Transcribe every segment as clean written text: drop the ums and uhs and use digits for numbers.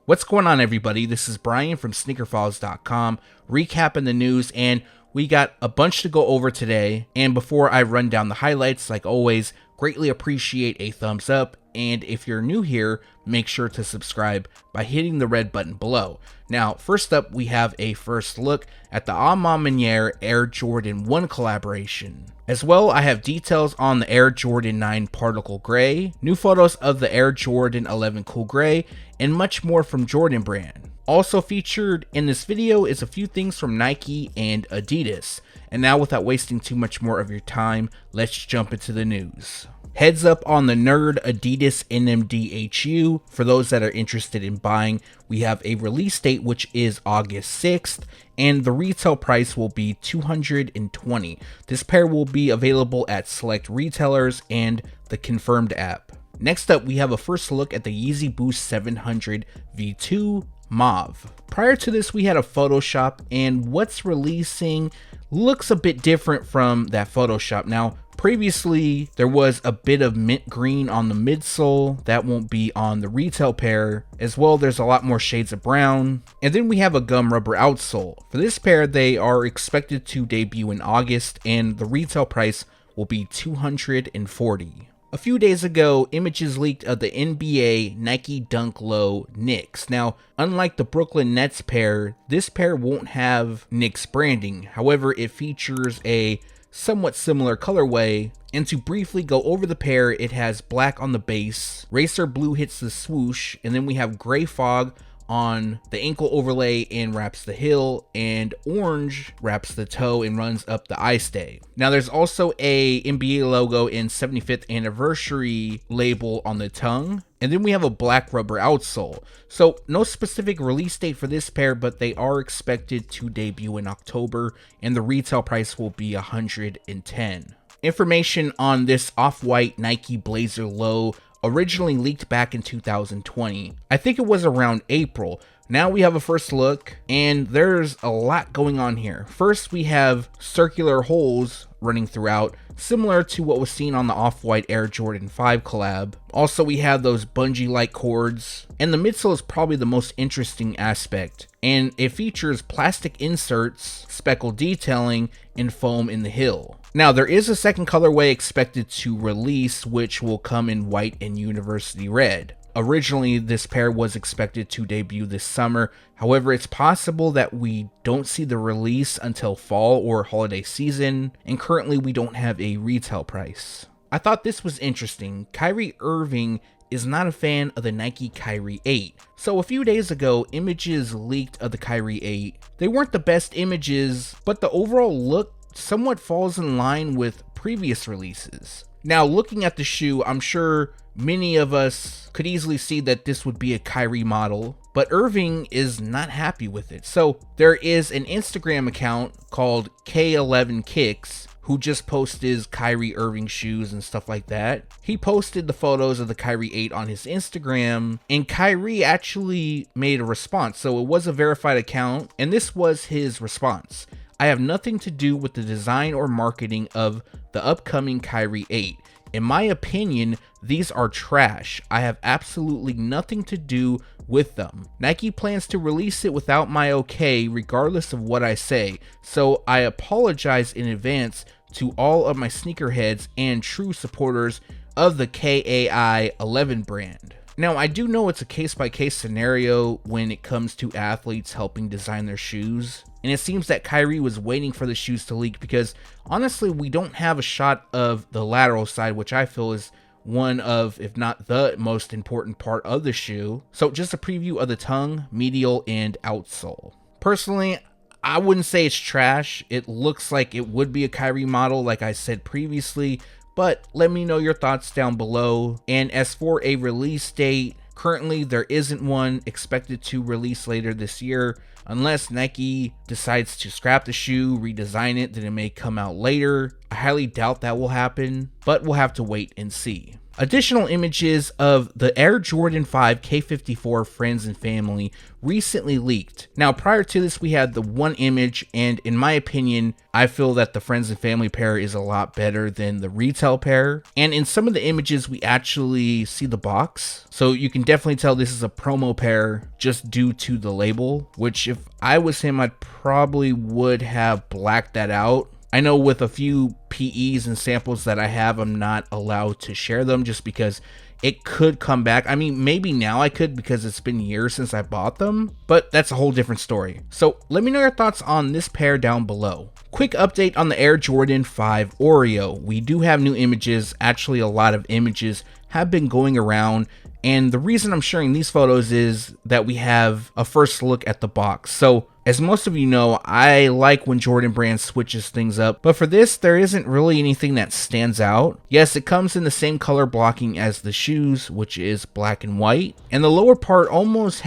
What's going on, everybody? This is Brian from SneakerFiles.com, recapping the news, and we got a bunch to go over today. And before I run down the highlights, like always, greatly appreciate a thumbs up, and if you're new here, make sure to subscribe by hitting the red button below. Now, first up, we have a first look at the A Ma Maniere Air Jordan 1 collaboration. As well, I have details on the Air Jordan 9 Particle Gray, new photos of the Air Jordan 11 Cool Gray, and much more from Jordan Brand. Also featured in this video is a few things from Nike and Adidas. And now, without wasting too much more of your time, let's jump into the news. Heads up on the Nerd Adidas NMD Hu. For those that are interested in buying, we have a release date which is August 6th, and the retail price will be $220. This pair will be available at select retailers and the Confirmed app. Next up, we have a first look at the Yeezy Boost 700 V2 Mauve. Prior to this, we had a Photoshop, and what's releasing looks a bit different from that Photoshop. Now, previously, there was a bit of mint green on the midsole. That won't be on the retail pair. As well, there's a lot more shades of brown. And then we have a gum rubber outsole. For this pair, they are expected to debut in August, and the retail price will be $240. A few days ago, images leaked of the NBA Nike Dunk Low Knicks. Now, unlike the Brooklyn Nets pair, this pair won't have Knicks branding. However, it features a somewhat similar colorway, and to briefly go over the pair, it has black on the base, racer blue hits the swoosh, and then we have gray fog on the ankle overlay and wraps the heel, and orange wraps the toe and runs up the eye stay. Now, there's also a NBA logo and 75th anniversary label on the tongue, and then we have a black rubber outsole. So no specific release date for this pair, but they are expected to debut in October, and the retail price will be $110. Information on this off-white Nike Blazer Low originally leaked back in 2020. I think it was around April. Now we have a first look, and there's a lot going on here. First, we have circular holes running throughout, similar to what was seen on the Off-White Air Jordan 5 collab. Also, we have those bungee-like cords, and the midsole is probably the most interesting aspect, and it features plastic inserts, speckled detailing, and foam in the heel. Now, there is a second colorway expected to release, which will come in white and university red. Originally, this pair was expected to debut this summer. However, it's possible that we don't see the release until fall or holiday season, and currently we don't have a retail price. I thought this was interesting. Kyrie Irving is not a fan of the Nike Kyrie 8. So a few days ago, images leaked of the Kyrie 8. They weren't the best images, but the overall look somewhat falls in line with previous releases. Now, looking at the shoe, I'm sure many of us could easily see that this would be a Kyrie model, but Irving is not happy with it. So there is an Instagram account called K11Kicks who just posts his Kyrie Irving shoes and stuff like that. He posted the photos of the Kyrie 8 on his Instagram, and Kyrie actually made a response. So it was a verified account, and this was his response. I have nothing to do with the design or marketing of the upcoming Kyrie 8. In my opinion, these are trash. I have absolutely nothing to do with them. Nike plans to release it without my okay, regardless of what I say. So I apologize in advance to all of my sneakerheads and true supporters of the KAI 11 brand. Now, I do know it's a case-by-case scenario when it comes to athletes helping design their shoes, and it seems that Kyrie was waiting for the shoes to leak because, honestly, we don't have a shot of the lateral side, which I feel is one of, if not the most important part of the shoe. So just a preview of the tongue, medial, and outsole. Personally, I wouldn't say it's trash. It looks like it would be a Kyrie model, like I said previously, but let me know your thoughts down below. And as for a release date, currently there isn't one, expected to release later this year. Unless Nike decides to scrap the shoe, redesign it, then it may come out later. I highly doubt that will happen, but we'll have to wait and see. Additional images of the Air Jordan 5 K54 Friends and Family recently leaked. Now, prior to this, we had the one image, and in my opinion, I feel that the Friends and Family pair is a lot better than the retail pair. And in some of the images, we actually see the box. So you can definitely tell this is a promo pair just due to the label, which if I was him, I probably would have blacked that out. I know with a few PEs and samples that I have, I'm not allowed to share them just because it could come back. I mean, maybe now I could because it's been years since I bought them, but that's a whole different story. So let me know your thoughts on this pair down below. Quick update on the Air Jordan 5 Oreo. We do have new images. Actually, a lot of images have been going around. And the reason I'm sharing these photos is that we have a first look at the box. So as most of you know, I like when Jordan Brand switches things up, but for this, there isn't really anything that stands out. Yes, it comes in the same color blocking as the shoes, which is black and white, and the lower part almost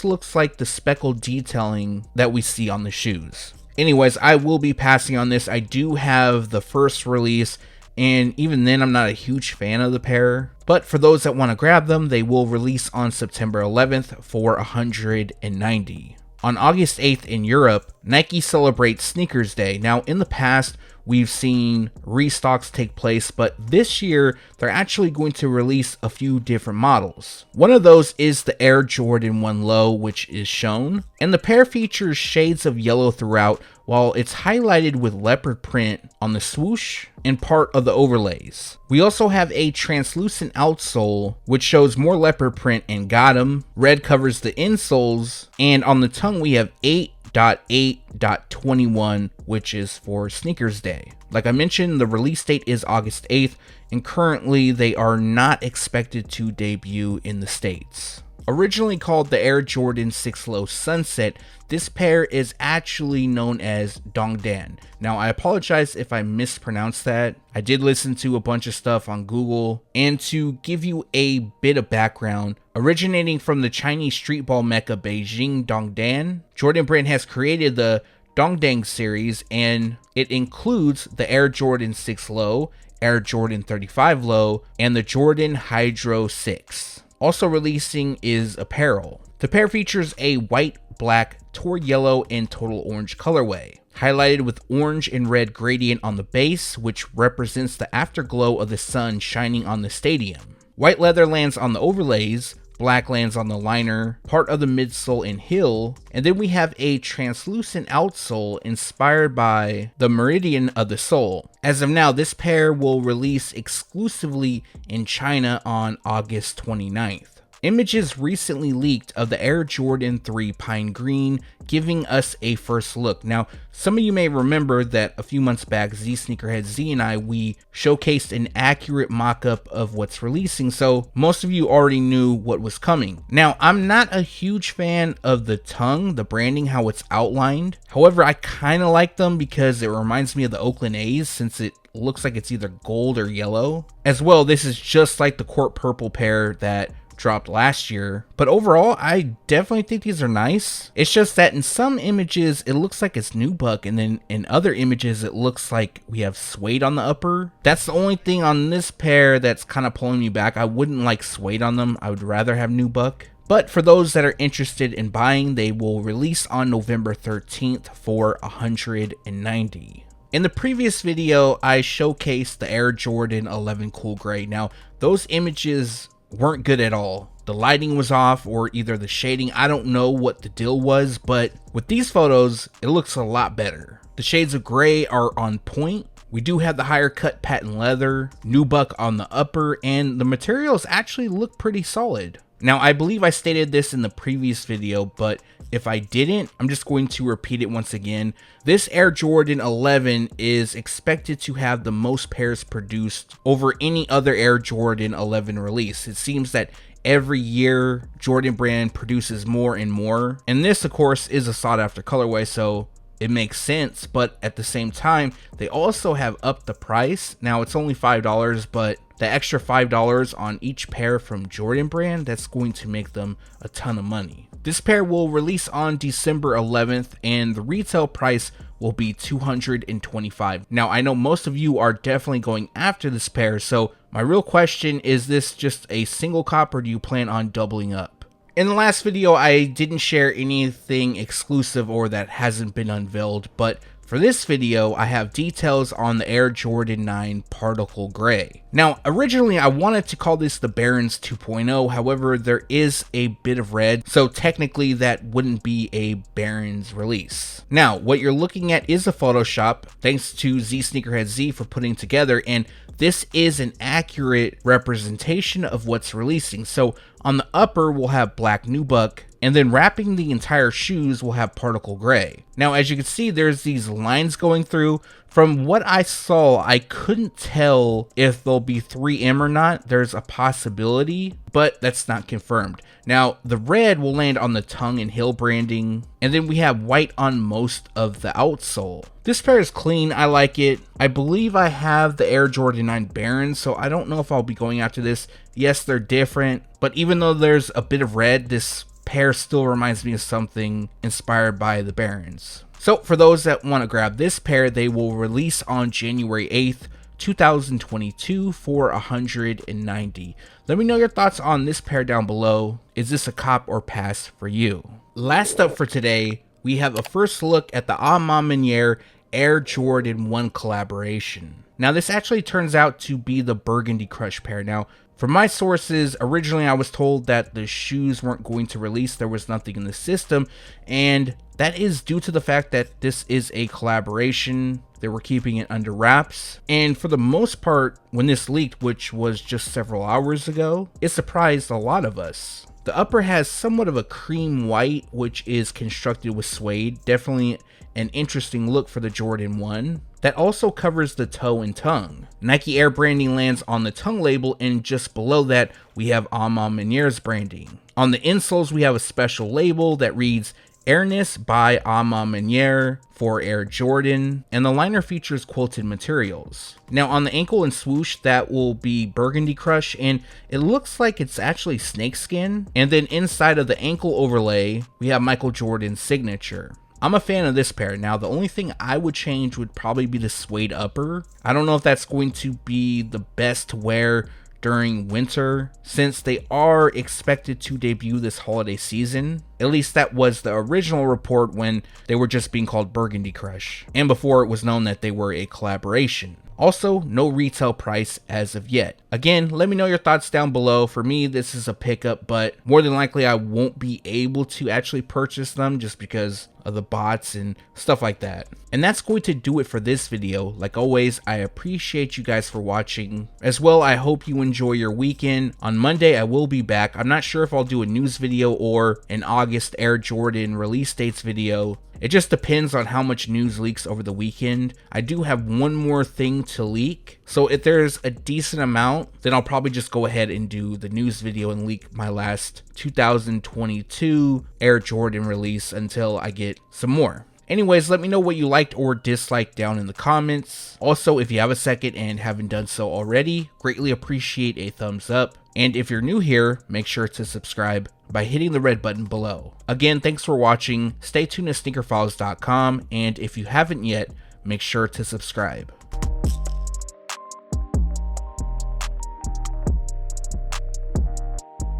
looks like the speckled detailing that we see on the shoes. Anyways, I will be passing on this. I do have the first release, and even then, I'm not a huge fan of the pair. But for those that want to grab them, they will release on September 11th for $190. On August 8th in Europe, Nike celebrates Sneakers Day. Now, in the past, we've seen restocks take place, but this year, they're actually going to release a few different models. One of those is the Air Jordan 1 Low, which is shown, and the pair features shades of yellow throughout, while it's highlighted with leopard print on the swoosh and part of the overlays. We also have a translucent outsole, which shows more leopard print and got 'em. Red covers the insoles, and on the tongue we have 8.8.21, which is for Sneakers Day. Like I mentioned, the release date is August 8th, and currently they are not expected to debut in the States. Originally called the Air Jordan 6 Low Sunset, this pair is actually known as Dongdan. Now, I apologize if I mispronounced that. I did listen to a bunch of stuff on Google, and to give you a bit of background, originating from the Chinese streetball mecca Beijing Dongdan, Jordan Brand has created the Dongdan series, and it includes the Air Jordan 6 Low, Air Jordan 35 Low, and the Jordan Hydro 6. Also releasing is apparel. The pair features a white, black, taupe yellow, and total orange colorway, highlighted with orange and red gradient on the base, which represents the afterglow of the sun shining on the stadium. White leather lands on the overlays, black lands on the liner, part of the midsole and heel, and then we have a translucent outsole inspired by the meridian of the sole. As of now, this pair will release exclusively in China on August 29th. Images recently leaked of the Air Jordan 3 Pine Green, giving us a first look. Now, some of you may remember that a few months back, zsneakerheadz and I, we showcased an accurate mock-up of what's releasing, so most of you already knew what was coming. Now, I'm not a huge fan of the tongue, the branding, how it's outlined. However, I kind of like them because it reminds me of the Oakland A's, since it looks like it's either gold or yellow. As well, this is just like the Court Purple pair that dropped last year, but overall I definitely think these are nice. It's just that in some images it looks like it's nubuck, and then in other images it looks like we have suede on the upper. That's the only thing on this pair that's kind of pulling me back. I wouldn't like suede on them. I would rather have nubuck. But for those that are interested in buying, they will release on November 13th for $190. In the previous video, I showcased the Air Jordan 11 Cool Gray. Now, those images weren't good at all. The lighting was off, or either the shading. I don't know what the deal was, but with these photos, it looks a lot better. The shades of gray are on point. We do have the higher cut patent leather, nubuck on the upper, and the materials actually look pretty solid. Now, I believe I stated this in the previous video, but if I didn't, I'm just going to repeat it once again. This Air Jordan 11 is expected to have the most pairs produced over any other Air Jordan 11 release. It seems that every year Jordan Brand produces more and more, and this of course is a sought after colorway, so it makes sense. But at the same time, they also have upped the price. Now it's only $5, but the extra $5 on each pair from Jordan Brand, that's going to make them a ton of money. This pair will release on December 11th, and the retail price will be $225. Now, I know most of you are definitely going after this pair, so my real question is this just a single cop, or do you plan on doubling up? In the last video, I didn't share anything exclusive or that hasn't been unveiled, but for this video, I have details on the Air Jordan 9 Particle Gray. Now, originally I wanted to call this the Barons 2.0, however, there is a bit of red, so technically that wouldn't be a Barons release. Now, what you're looking at is a Photoshop, thanks to zsneakerheadz for putting together, and this is an accurate representation of what's releasing. So on the upper, we'll have black nubuck, and then wrapping the entire shoes will have particle gray. Now, as you can see, there's these lines going through. From what I saw, I couldn't tell if they'll be 3M or not. There's a possibility, but that's not confirmed. Now, the red will land on the tongue and heel branding, and then we have white on most of the outsole. This pair is clean, I like it. I believe I have the Air Jordan 9 Barons, so I don't know if I'll be going after this. Yes, they're different, but even though there's a bit of red, this pair still reminds me of something inspired by the Barons. So for those that want to grab this pair, they will release on January 8th, 2022 for $190. Let me know your thoughts on this pair down below. Is this a cop or pass for you? Last up for today, we have a first look at the A Ma Maniere Air Jordan 1 collaboration. Now, this actually turns out to be the Burgundy Crush pair. Now, from my sources, originally I was told that the shoes weren't going to release, there was nothing in the system, and that is due to the fact that this is a collaboration. They were keeping it under wraps, and for the most part, when this leaked, which was just several hours ago, it surprised a lot of us. The upper has somewhat of a cream white, which is constructed with suede, definitely an interesting look for the Jordan 1. That also covers the toe and tongue. Nike Air branding lands on the tongue label, and just below that, we have A Ma Maniere's branding. On the insoles, we have a special label that reads Airness by A Ma Maniere for Air Jordan, and the liner features quilted materials. Now on the ankle and swoosh, that will be Burgundy Crush, and it looks like it's actually snakeskin. And then inside of the ankle overlay, we have Michael Jordan's signature. I'm a fan of this pair. Now, the only thing I would change would probably be the suede upper. I don't know if that's going to be the best to wear during winter, since they are expected to debut this holiday season. At least that was the original report when they were just being called Burgundy Crush, and before it was known that they were a collaboration. Also, no retail price as of yet. Again, let me know your thoughts down below. For me, this is a pickup, but more than likely I won't be able to actually purchase them just because of the bots and stuff like that. And that's going to do it for this video. Like always, I appreciate you guys for watching. As well, I hope you enjoy your weekend. On Monday, I will be back. I'm not sure if I'll do a news video or an August Air Jordan release dates video. It just depends on how much news leaks over the weekend. I do have one more thing to leak, so if there's a decent amount, then I'll probably just go ahead and do the news video and leak my last 2022 Air Jordan release until I get some more. Anyways, let me know what you liked or disliked down in the comments. Also, if you have a second and haven't done so already, greatly appreciate a thumbs up. And if you're new here, make sure to subscribe by hitting the red button below. Again, thanks for watching. Stay tuned to SneakerFiles.com, and if you haven't yet, make sure to subscribe.